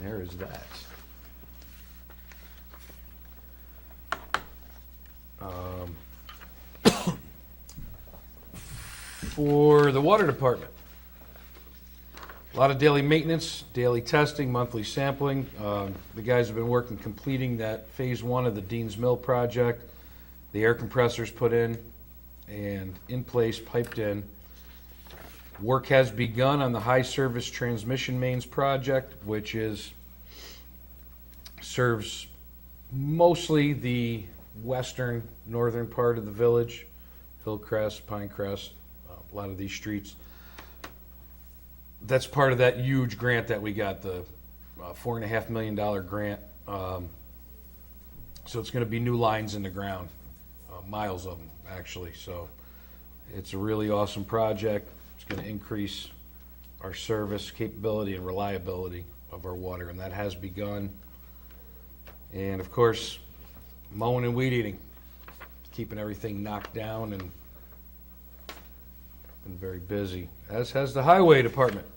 there is that. For the water department, a lot of daily maintenance, daily testing, monthly sampling. The guys have been working completing that phase 1 of the Dean's Mill project. The air compressors put in and in place, piped in. Work has begun on the high service transmission mains project, which serves mostly the western, northern part of the village, Hillcrest, Pinecrest, a lot of these streets. That's part of that huge grant that we got, the $4.5 million grant. So it's going to be new lines in the ground, miles of them actually. So it's a really awesome project. It's going to increase our service capability and reliability of our water, and that has begun. And of course, mowing and weed eating, keeping everything knocked down, and been very busy, as has the highway department,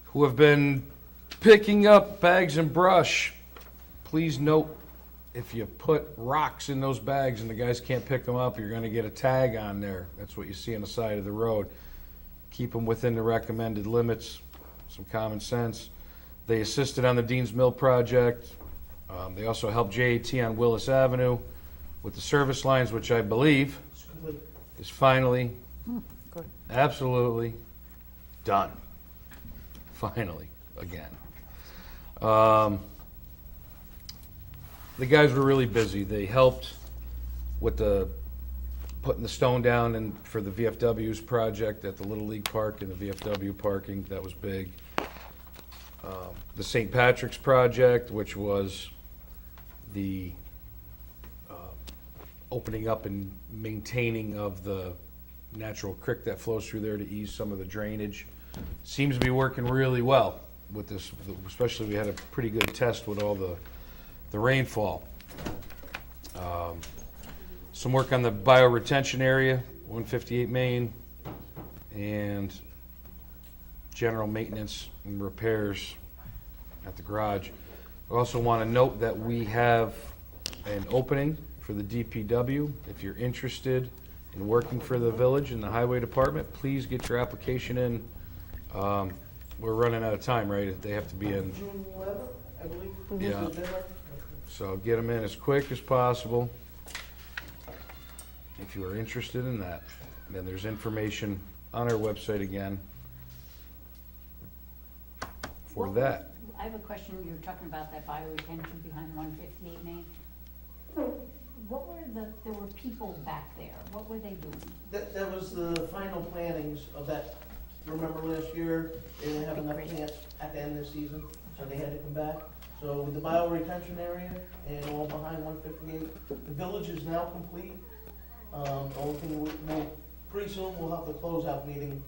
who have been picking up bags and brush. Please note, if you put rocks in those bags and the guys can't pick them up, you're going to get a tag on there. That's what you see on the side of the road. Keep them within the recommended limits, some common sense. They assisted on the Dean's Mill project. They also helped JAT on Willis Avenue with the service lines, which I believe is finally absolutely done. Finally, again. The guys were really busy. They helped with putting the stone down and for the VFW's project at the Little League Park and the VFW parking. That was big. The St. Patrick's project, which was the opening up and maintaining of the natural creek that flows through there to ease some of the drainage, seems to be working really well with this. Especially, we had a pretty good test with all the rainfall. Some work on the bioretention area, 158 Main, and general maintenance and repairs at the garage. I also want to note that we have an opening for the DPW. If you're interested in working for the village and the highway department, please get your application in. We're running out of time, right? They have to be in June 11th, I believe. Yeah. So get them in as quick as possible if you are interested in that. Then there's information on our website again for that. I have a question. You were talking about that bioretention behind 158 Main. What were there were people back there. What were they doing? That was the final plantings of that. Remember last year, they didn't have enough plants at the end of the season, so they had to come back. So with the bioretention area and all behind 158, the village is now complete. The only thing we'll pretty soon we'll have the closeout meeting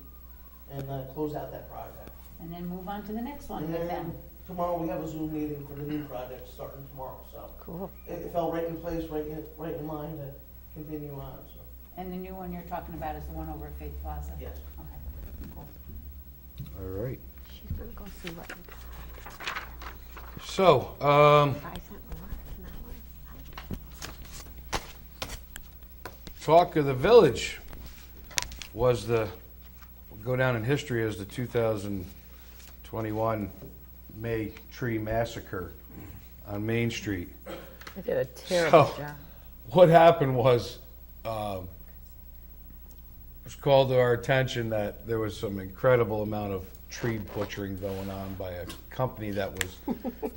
and close out that project. And then move on to the next one And with then them. tomorrow we have a Zoom meeting for the new project starting tomorrow. So Cool. it fell right in place, right in line to continue on. So And the new one you're talking about is the one over at Faith Plaza? yes. Okay, cool. All right. She's gonna go see what we got. So, I sent Laura an hour. talk of the village was will go down in history as the 2021 May tree massacre on Main Street. I did a terrible So, job. what happened was, it was called to our attention that there was some incredible amount of tree butchering going on by a company that was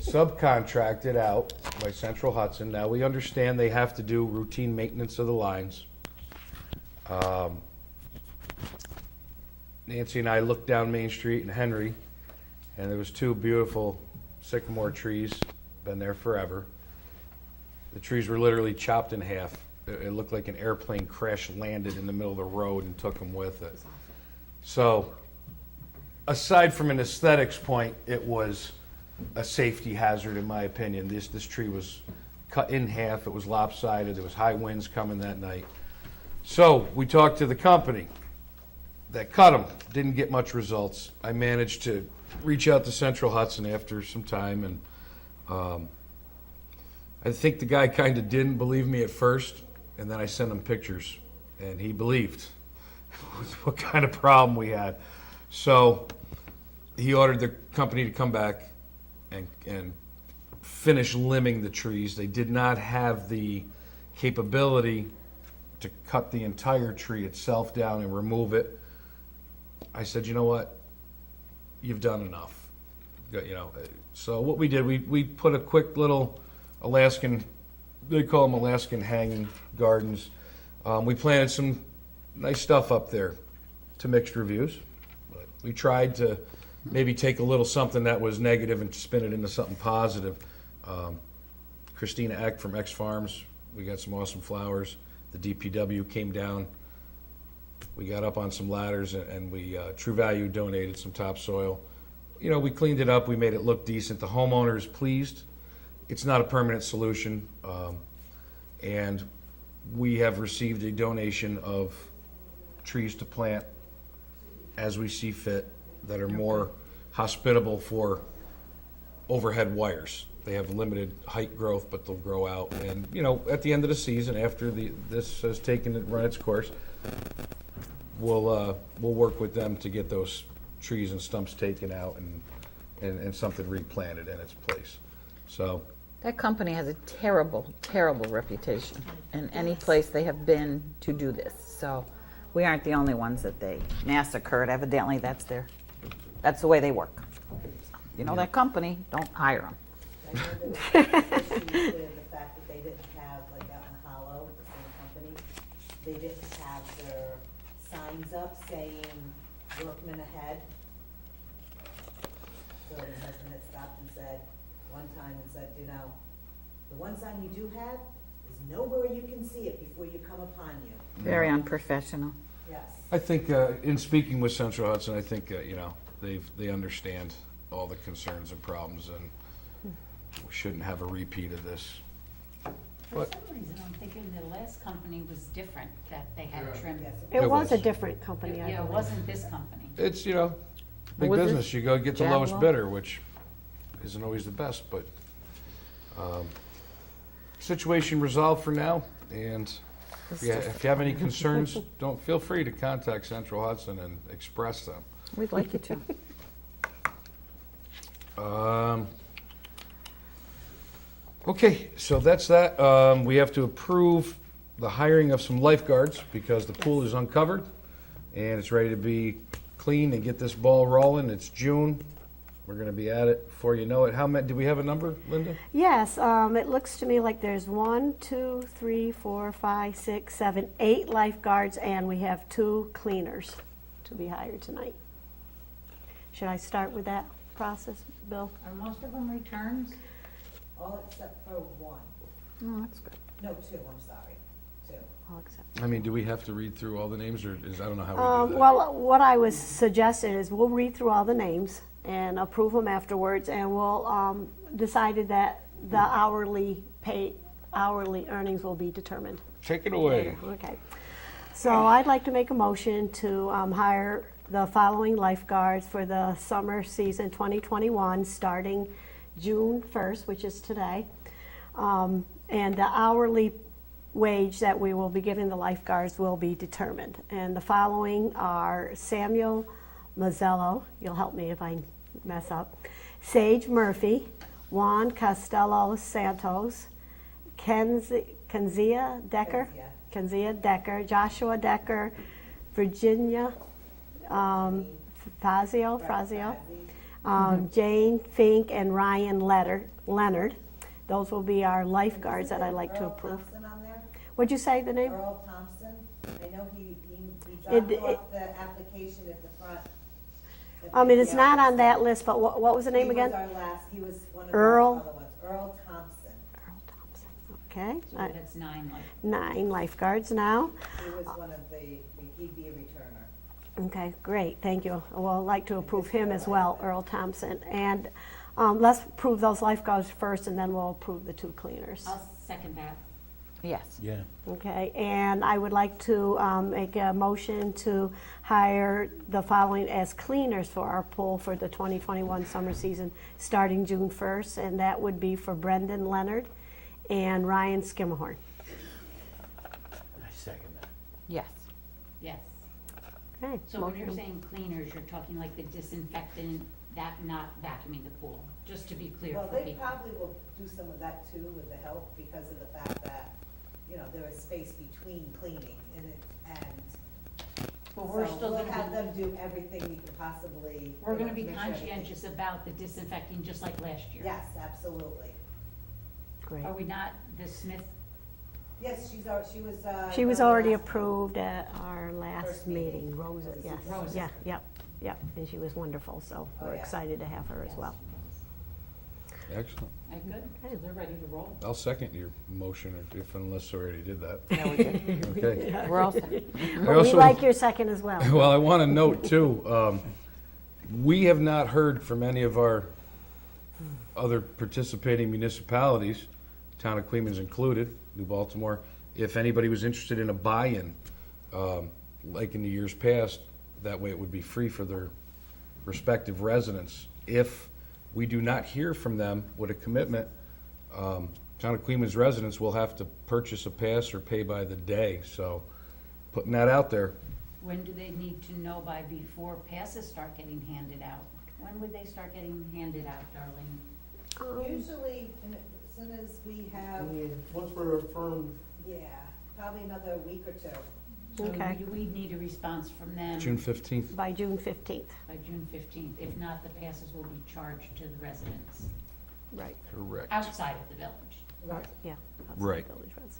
subcontracted out by Central Hudson. Now, we understand they have to do routine maintenance of the lines. Nancy and I looked down Main Street in Henry, and there was two beautiful sycamore trees, been there forever. The trees were literally chopped in half. It looked like an airplane crash landed in the middle of the road and took them with it. So, aside from an aesthetics point, it was a safety hazard in my opinion. This tree was cut in half, it was lopsided, there was high winds coming that night. So, we talked to the company, that cut them. Didn't get much results. I managed to reach out to Central Hudson after some time, and I think the guy kind of didn't believe me at first, and then I sent him pictures, and he believed what kind of problem we had. So he ordered the company to come back and finish limbing the trees. They did not have the capability to cut the entire tree itself down and remove it. I said, you know what? You've done enough. You know, so what we did, we put a quick little Alaskan, they call them Alaskan hanging gardens. We planted some nice stuff up there to mixed reviews. But we tried to maybe take a little something that was negative and spin it into something positive. Christina Eck from X Farms, we got some awesome flowers. The DPW came down. We got up on some ladders, and we True Value donated some topsoil. You know, we cleaned it up. We made it look decent. The homeowner is pleased. It's not a permanent solution, and we have received a donation of trees to plant as we see fit that are more hospitable for overhead wires. They have limited height growth, but they'll grow out. And, you know, at the end of the season, after this has run its course, we'll work with them to get those trees and stumps taken out and something replanted in its place. So That company has a terrible, terrible reputation in any place they have been to do this. So we aren't the only ones that they massacred. Evidently, that's the way they work. You know, that company, don't hire them. I know there was issues with the fact that they didn't have, like out in Hollow, the same company, they didn't have their signs up saying workmen ahead. So the husband had stopped and said, one time and said, you know, the one sign you do have is nowhere you can see it before you come upon you. Very unprofessional. Yes. I think in speaking with Central Hudson, I think you know, they understand all the concerns and problems, and we shouldn't have a repeat of this. For some reason, I'm thinking the last company was different, that they had trimmed. Yes. It was a was. different company, I Yeah, it believe. wasn't this company. It's, you know, big Was this business. You go get the lowest Jaguar? bidder, which isn't always the best, but situation resolved for now. And if you have any concerns, don't feel free to contact Central Hudson and express them. We'd like you to. Okay, so that's that. We have to approve the hiring of some lifeguards because the pool is uncovered and it's ready to be cleaned and get this ball rolling. It's June. We're gonna be at it before you know it. How many, do we have a number, Linda? Yes, it looks to me like there's 1, 2, 3, 4, 5, 6, 7, 8 lifeguards, and we have 2 cleaners to be hired tonight. Should I start with that process, Bill? Are most of them returns? All except for one. Oh, that's good. No, two, I'm sorry, two. I'll accept. I mean, do we have to read through all the names, or I don't know how we do that. Well, what I was suggesting is we'll read through all the names and approve them afterwards, and we'll decided that the hourly earnings will be determined. Take it away. Okay. So I'd like to make a motion to hire the following lifeguards for the summer season 2021, starting June 1st, which is today. And the hourly wage that we will be giving the lifeguards will be determined. And the following are Samuel Mazzello, you'll help me if I mess up, Sage Murphy, Juan Costello Santos, Kenzia Decker, Joshua Decker, Virginia Frazio, Jane Fink, and Ryan Leonard. Those will be our lifeguards that I'd like to approve. Earl Thompson on there? What'd you say the name? Earl Thompson, I know he It- dropped off the application at the front. It is not on that list, but what was the name again? He was one of Earl? the other ones, Earl Thompson. Earl Thompson. Okay, So that's 9 left. 9 lifeguards now. He was one of he'd be a returner. Okay, great, thank you. Well, I'd like to approve him as well, Earl Thompson. And let's approve those lifeguards first, and then we'll approve the 2 cleaners. I'll second that. Yes. Yeah. Okay, and I would like to make a motion to hire the following as cleaners for our pool for the 2021 summer season, starting June 1st, and that would be for Brendan Leonard and Ryan Skimmerhorn. I second that. Yes. Yes. Okay, So when you're motion. saying cleaners, you're talking like the disinfectant, that not vacuuming the pool, just to be clear Well, for they people. probably will do some of that too with the help because of the fact that, you know, there is space between cleaning and But we're so still we'll have gonna them do everything we can possibly. we're you know, gonna be to make sure everything- conscientious about the disinfecting, just like last year. Yes, absolutely. Great. Are we not, the Smith, Yes, she was. She was done already last- approved at our last First meeting. meeting, Rosa, Was it yes. Rosa? Yeah, yep, yep, and she was wonderful, so Oh, we're yeah. excited to have her as well. Excellent. good, so they're ready to roll? I'll second your motion if unless I already did that. Yeah, we did. Okay. We're all set. I But we also- like your second as well. Well, I want to note too, we have not heard from any of our other participating municipalities, Town of Cleveland's included, New Baltimore, if anybody was interested in a buy-in, like in the years past, that way it would be free for their respective residents. If we do not hear from them with a commitment, Town of Cleveland's residents will have to purchase a pass or pay by the day, so putting that out there. When do they need to know by before passes start getting handed out? When would they start getting handed out, Darlene? Usually, as soon as we have, Once we're affirmed, yeah, probably another week or two. So Okay. we need a response from them June 15th. By June 15th, by June 15th. If not, the passes will be charged to the residents right, Correct. outside of the village. Right. yeah. outside Right. village residents.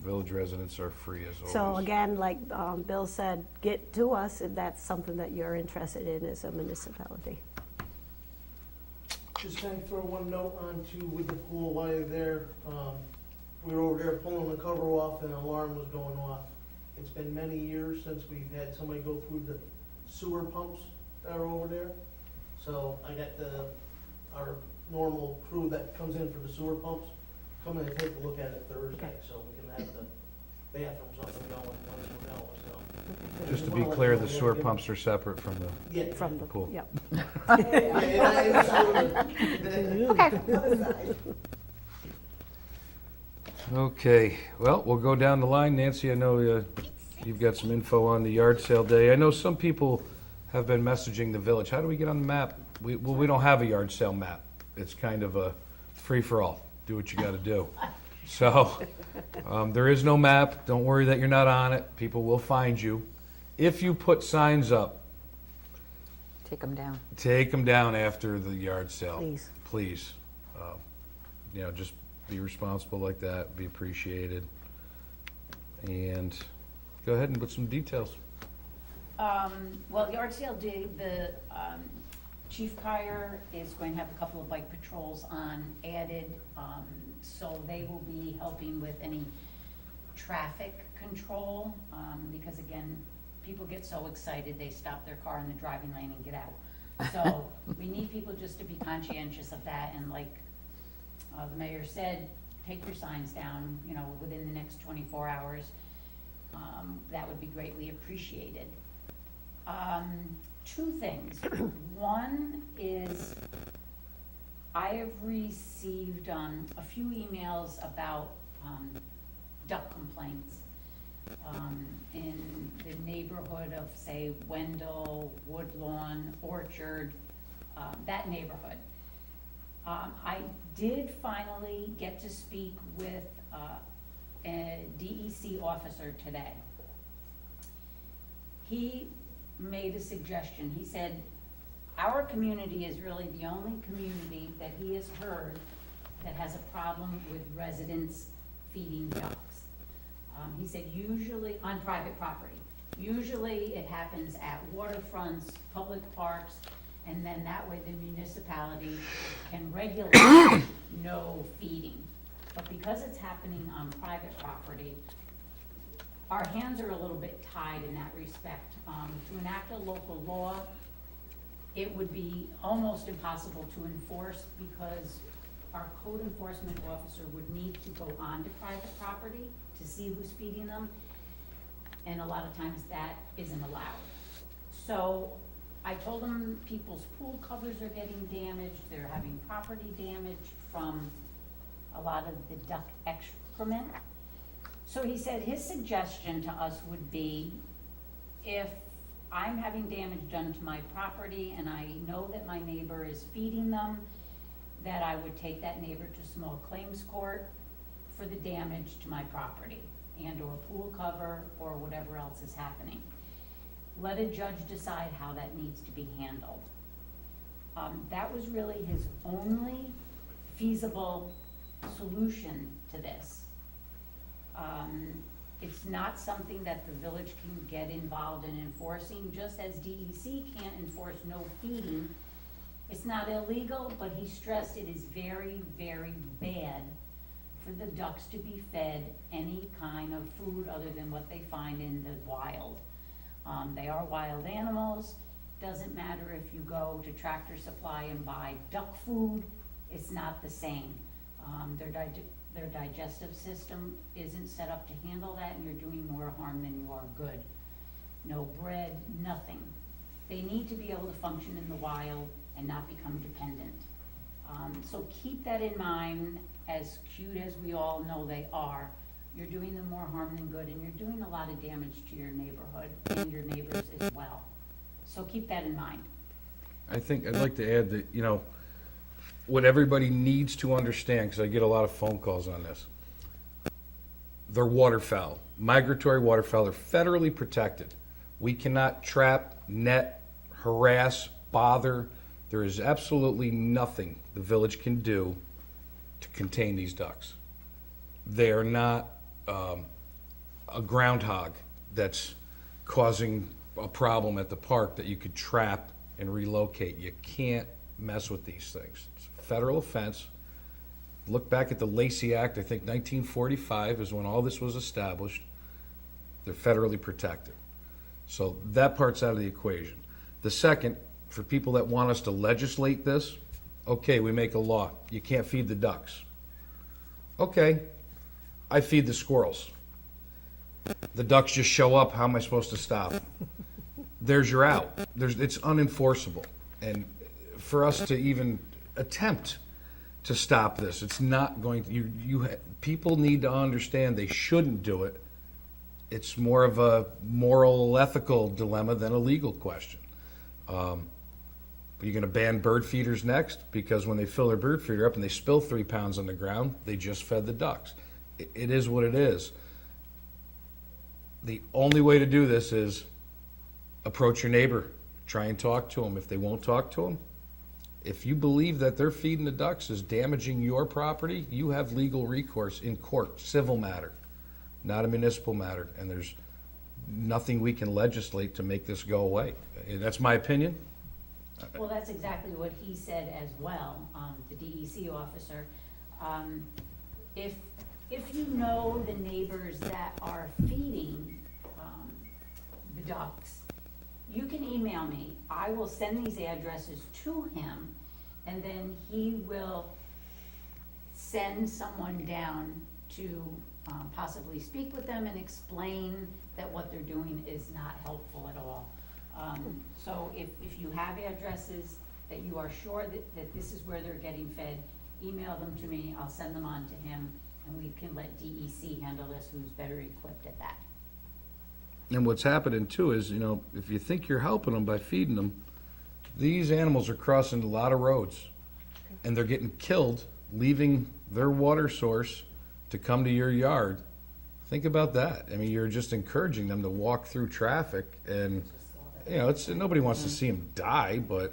Village residents are free as always. So again, like Bill said, get to us if that's something that you're interested in as a municipality. just kind of throw one note on too with the pool while you're there. We were over there pulling the cover off and an alarm was going off. It's been many years since we've had somebody go through the sewer pumps that are over there. So I got our normal crew that comes in for the sewer pumps, come in and take a look at it Thursday, Okay. so we can have the bathrooms up and going when we're going, so. Just to be clear, the sewer pumps are separate from the, Yeah. From the, Cool. yep. Okay. Other side. okay, well, we'll go down the line. Nancy, I know you've got some info on the yard sale day. I know some people have been messaging the village. How do we get on the map? We don't have a yard sale map. It's kind of a free-for-all. Do what you gotta do. So, there is no map. Don't worry that you're not on it. People will find you. If you put signs up, Take them down. take them down after the yard sale. Please. Please. Just be responsible like that, be appreciated. And go ahead and put some details. Well, the yard sale day, the Chief Kyer is going to have a couple of bike patrols on added, so they will be helping with any traffic control, because again, people get so excited, they stop their car in the driving lane and get out. So we need people just to be conscientious of that, and like the mayor said, take your signs down, within the next 24 hours. That would be greatly appreciated. Two things. One is I have received a few emails about duck complaints in the neighborhood of, say, Wendell, Woodlawn, Orchard, that neighborhood. I did finally get to speak with a DEC officer today. He made a suggestion. He said, our community is really the only community that he has heard that has a problem with residents feeding ducks. He said usually on private property. Usually it happens at waterfronts, public parks, and then that way the municipality can regulate no feeding. But because it's happening on private property, our hands are a little bit tied in that respect. To enact a local law, it would be almost impossible to enforce because our code enforcement officer would need to go onto private property to see who's feeding them, and a lot of times that isn't allowed. So I told him people's pool covers are getting damaged, they're having property damage from a lot of the duck excrement. So he said his suggestion to us would be, if I'm having damage done to my property and I know that my neighbor is feeding them, that I would take that neighbor to small claims court for the damage to my property and or pool cover or whatever else is happening. Let a judge decide how that needs to be handled. That was really his only feasible solution to this. It's not something that the village can get involved in enforcing, just as DEC can't enforce no feeding. It's not illegal, but he stressed it is very, very bad for the ducks to be fed any kind of food other than what they find in the wild. They are wild animals. Doesn't matter if you go to Tractor Supply and buy duck food, it's not the same. Their digestive system isn't set up to handle that, and you're doing more harm than you are good. No bread, nothing. They need to be able to function in the wild and not become dependent. So keep that in mind, as cute as we all know they are. You're doing them more harm than good, and you're doing a lot of damage to your neighborhood and your neighbors as well. So keep that in mind. I think I'd like to add that, you know, what everybody needs to understand, because I get a lot of phone calls on this. They're waterfowl, migratory waterfowl, they're federally protected. We cannot trap, net, harass, bother. There is absolutely nothing the village can do to contain these ducks. They are not a groundhog that's causing a problem at the park that you could trap and relocate. You can't mess with these things. It's a federal offense. Look back at the Lacey Act, I think 1945 is when all this was established. They're federally protected. So that part's out of the equation. The second, for people that want us to legislate this, okay, we make a law. You can't feed the ducks. Okay, I feed the squirrels. The ducks just show up, how am I supposed to stop? There's your out. It's unenforceable. And for us to even attempt to stop this, it's not going to, people need to understand they shouldn't do it. It's more of a moral, ethical dilemma than a legal question. Are you going to ban bird feeders next? Because when they fill their bird feeder up and they spill 3 pounds on the ground, they just fed the ducks. It is what it is. The only way to do this is approach your neighbor, try and talk to them. If they won't talk to them, if you believe that they're feeding the ducks is damaging your property, you have legal recourse in court, civil matter, not a municipal matter, and there's nothing we can legislate to make this go away. That's my opinion. Well, that's exactly what he said as well, the DEC officer. If you know the neighbors that are feeding the ducks, you can email me. I will send these addresses to him, and then he will send someone down to possibly speak with them and explain that what they're doing is not helpful at all. So if you have addresses that you are sure that this is where they're getting fed, email them to me, I'll send them on to him, and we can let DEC handle this, who's better equipped at that. And what's happening too is, you know, if you think you're helping them by feeding them, these animals are crossing a lot of roads and they're getting killed, leaving their water source to come to your yard. Think about that. I mean, you're just encouraging them to walk through traffic, and, you know, nobody wants to see them die, but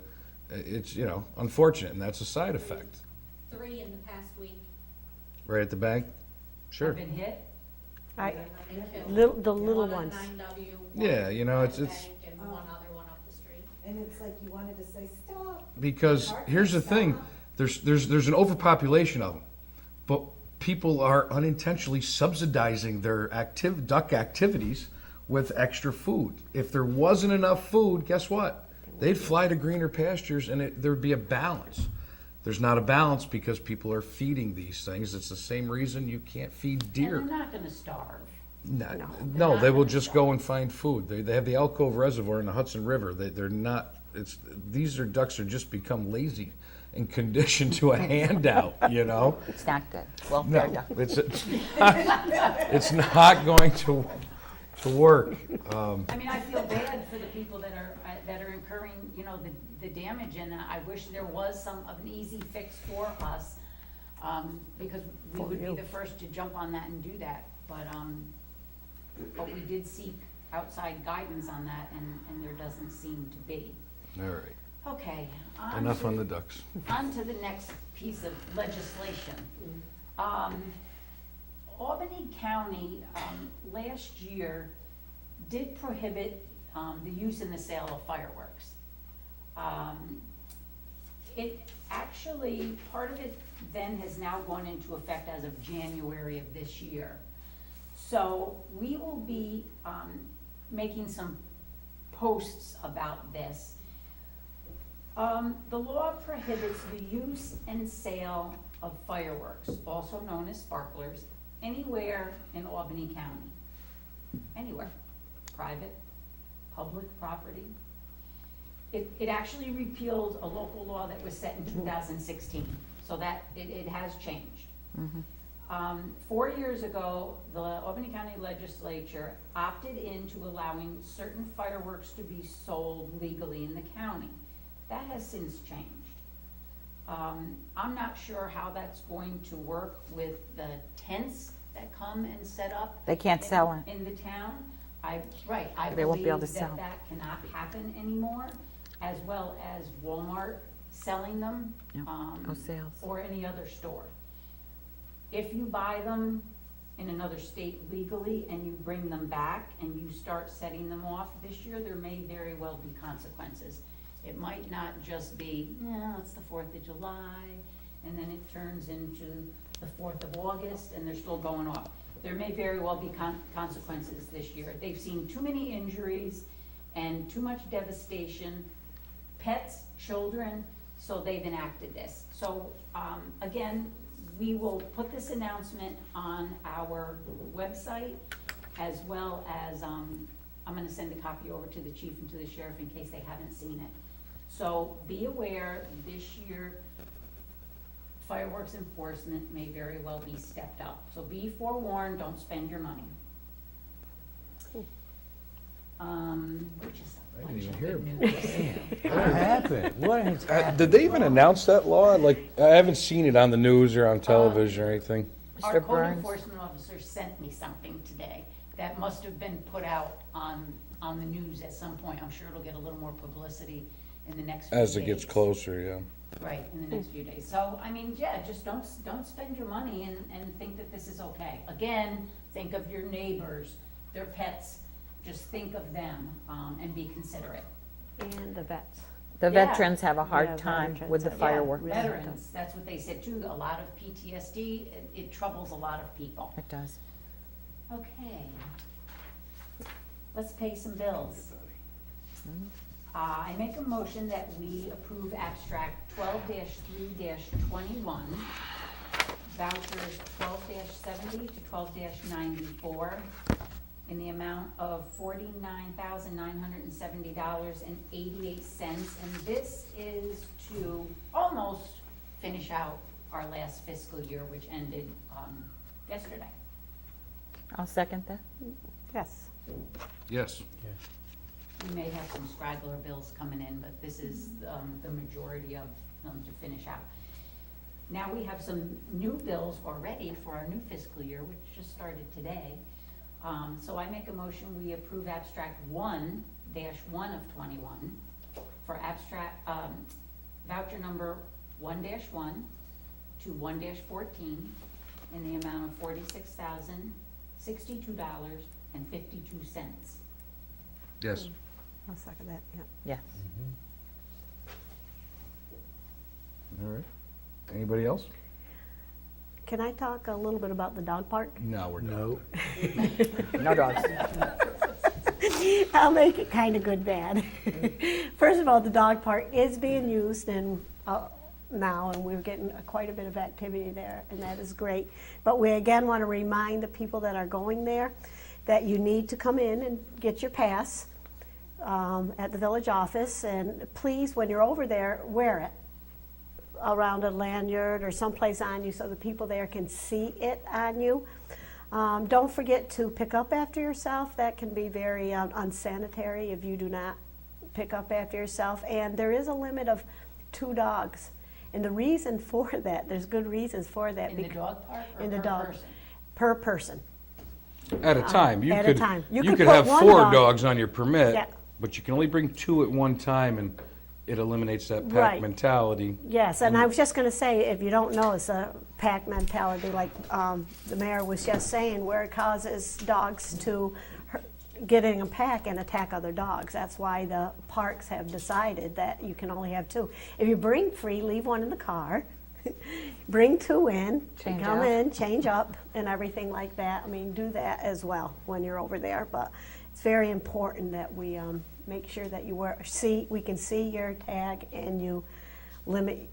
it's, you know, unfortunate, and that's a side effect. 3 in the past week. Right at the bank? Sure. Have been hit? I, They killed the little one ones. on 9W, Yeah, one you know, at it's- the it's- bank, and one other one up the street. And it's like you wanted to say, stop. Because here's the thing, there's an overpopulation of them, but people are unintentionally subsidizing their duck activities with extra food. If there wasn't enough food, guess what? They'd fly to greener pastures and there'd be a balance. there's not a balance because people are feeding these things. It's the same reason you can't feed And deer. they're not gonna starve. No, they will just go and find food. They have the Elk Cove Reservoir in the Hudson River. They're not, these ducks are just become lazy and conditioned to a handout, you know? It's not good. Welfare No, duck. it's not going to work. I mean, I feel bad for the people that are incurring, you know, the damage, and I wish there was an easy fix for us, because we would be the first to jump on that and do that, but we did seek outside guidance on that, and there doesn't seem to be. All right, Okay. enough on the ducks. On to the next piece of legislation. Albany County, last year, did prohibit the use and the sale of fireworks. It actually, part of it then has now gone into effect as of January of this year. So we will be making some posts about this. The law prohibits the use and sale of fireworks, also known as sparklers, anywhere in Albany County. Anywhere, private, public property. It actually repealed a local law that was set in 2016, so that it has changed. 4 years ago, the Albany County Legislature opted into allowing certain fireworks to be sold legally in the county. That has since changed. I'm not sure how that's going to work with the tents that come and set up. They can't sell it. In the town. I They won't be able believe to sell. that cannot happen anymore, as well as Walmart selling them. No, no sales. Or any other store. If you buy them in another state legally and you bring them back and you start setting them off this year, there may very well be consequences. It might not just be, it's the 4th of July, and then it turns into the 4th of August, and they're still going off. There may very well be consequences this year. They've seen too many injuries and too much devastation, pets, children, so they've enacted this. So, again, we will put this announcement on our website, as well as, I'm gonna send a copy over to the chief and to the sheriff in case they haven't seen it. So be aware, this year, fireworks enforcement may very well be stepped up. So be forewarned, don't spend your money. Which is a I bunch didn't of even good hear news. What happened? What has happened? Did they even announce that law? Like, I haven't seen it on the news or on television or anything. Our Mr. code Burns? enforcement officer sent me something today that must have been put out on the news at some point. I'm sure it'll get a little more publicity in the next few days. As it gets closer, yeah. Right, in the next few days. So, I mean, yeah, just don't spend your money and think that this is okay. Again, think of your neighbors, their pets, just think of them, and be considerate. And the vets. The Yeah. veterans have a Yeah, hard time veterans with the have- Yeah, fireworks. Veterans, that's what they said too, a lot of PTSD, it troubles a lot of people. It does. Okay. Let's pay some bills. I make a motion that we approve abstract 12-3-21, vouchers 12-70 to 12-94, in the amount of $49,970.88. And this is to almost finish out our last fiscal year, which ended yesterday. I'll second that. Yes. Yes. We may have some straggler bills coming in, but this is the majority of them to finish out. Now, we have some new bills already for our new fiscal year, which just started today. So I make a motion, we approve abstract 1-1 of 21 for abstract, voucher number 1-1 to 1-14 in the amount of $46,062.52. Yes. I'll second that, yeah. Yes. All right. Anybody else? Can I talk a little bit about the dog park? No, we're done. No. No dogs. I'll make it kind of good bad. First of all, the dog park is being used, and now, and we're getting quite a bit of activity there, and that is great. But we again want to remind the people that are going there that you need to come in and get your pass at the village office, and please, when you're over there, wear it around a lanyard or someplace on you so the people there can see it on you. Don't forget to pick up after yourself. That can be very unsanitary if you do not pick up after yourself. And there is a limit of 2 dogs. And the reason for that, there's good reasons for that. In the dog park or in the per dog, person? per person. At a time. You At a could, time. You you could could put have one 4 dog- dogs on your permit, Yeah. but you can only bring 2 at one time, and it eliminates that pack Right. mentality. Yes, and I was just going to say, if you don't know, it's a pack mentality, like the mayor was just saying, where it causes dogs to get in a pack and attack other dogs. That's why the parks have decided that you can only have 2. If you bring 3, leave 1 in the car. Bring 2 in, Change come up. in, change up, and everything like that. I mean, do that as well when you're over there. But it's very important that we make sure that you we can see your tag, and you limit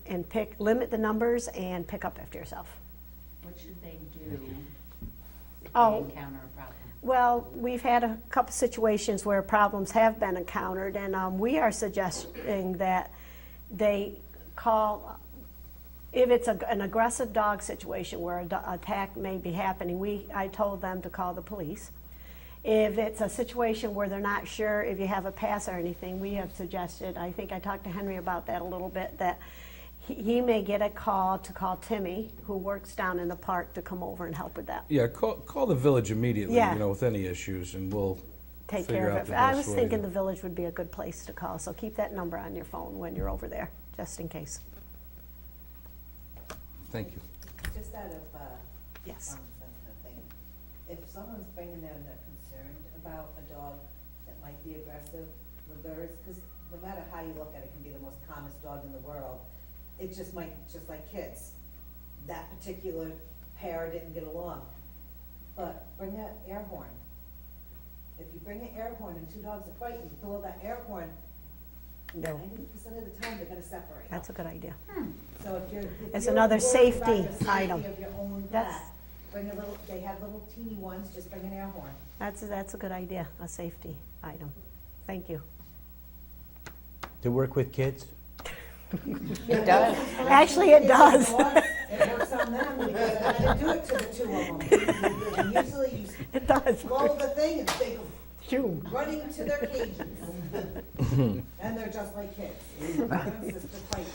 the numbers and pick up after yourself. What should they do if Oh. they encounter a problem? Well, we've had a couple situations where problems have been encountered, and we are suggesting that they call, if it's an aggressive dog situation where an attack may be happening, I told them to call the police. If it's a situation where they're not sure if you have a pass or anything, we have suggested, I think I talked to Henry about that a little bit, that he may get a call to call Timmy, who works down in the park, to come over and help with that. Yeah, call the village immediately, Yeah. you know, with any issues, and we'll Take figure care out of the it. I best was way thinking to- the village would be a good place to call, so keep that number on your phone when you're over there, just in case. Thank you. Just out of, Yes. common sense kind of thing, if someone's bringing them, they're concerned about a dog that might be aggressive with theirs, because no matter how you look at it, it can be the most calmest dog in the world. It just might, just like kids, that particular pair didn't get along. But bring an air horn. If you bring an air horn and 2 dogs are fighting, you blow that air horn, No, 90% of the time, they're gonna separate. that's a good idea. So if you're. It's you're another worried about safety the safety item. of your own That's- pet, bring a little, they have little teeny ones, just bring an air horn. That's a good idea, a safety item. Thank you. To work with kids? It does. Actually, it does. It works on them, because I didn't do it to the 2 of them. And usually you It does. blow the thing and they go Shoo. running to their cages. And they're just like kids. Brother and sister fight.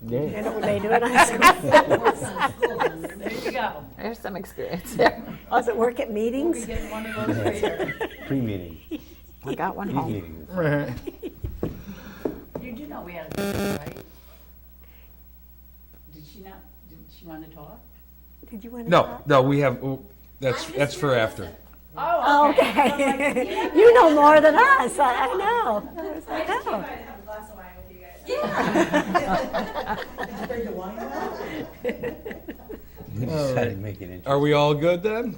Yeah. You know what they do in high school? There you go. There's some experience there. Does it work at We'll meetings? be getting one of those later. Pre-meeting. I got one These home. meetings. You do know we had a meeting, right? Did she want to talk? Did you want to No, talk? no, we have, that's for after. Oh, Okay. You know more than us, I know. I know. have a glass of wine with you guys. Did you bring the wine out? We decided to make it interesting. Are we all good then?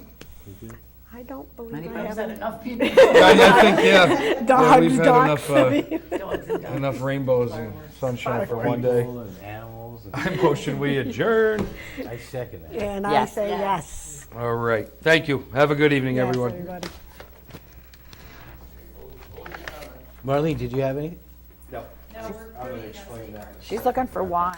I don't believe I Anybody? Is that have enough people? I think, yeah. dogs, we've had ducks. enough rainbows and sunshine for one day. People and animals. and- I motion we adjourn. I second that. And I Yes. say Yes. yes. All right, thank you. Have a good evening, Yes, everyone. everybody. Marlene, did you have any? No, we're pretty against it. She's looking for wine.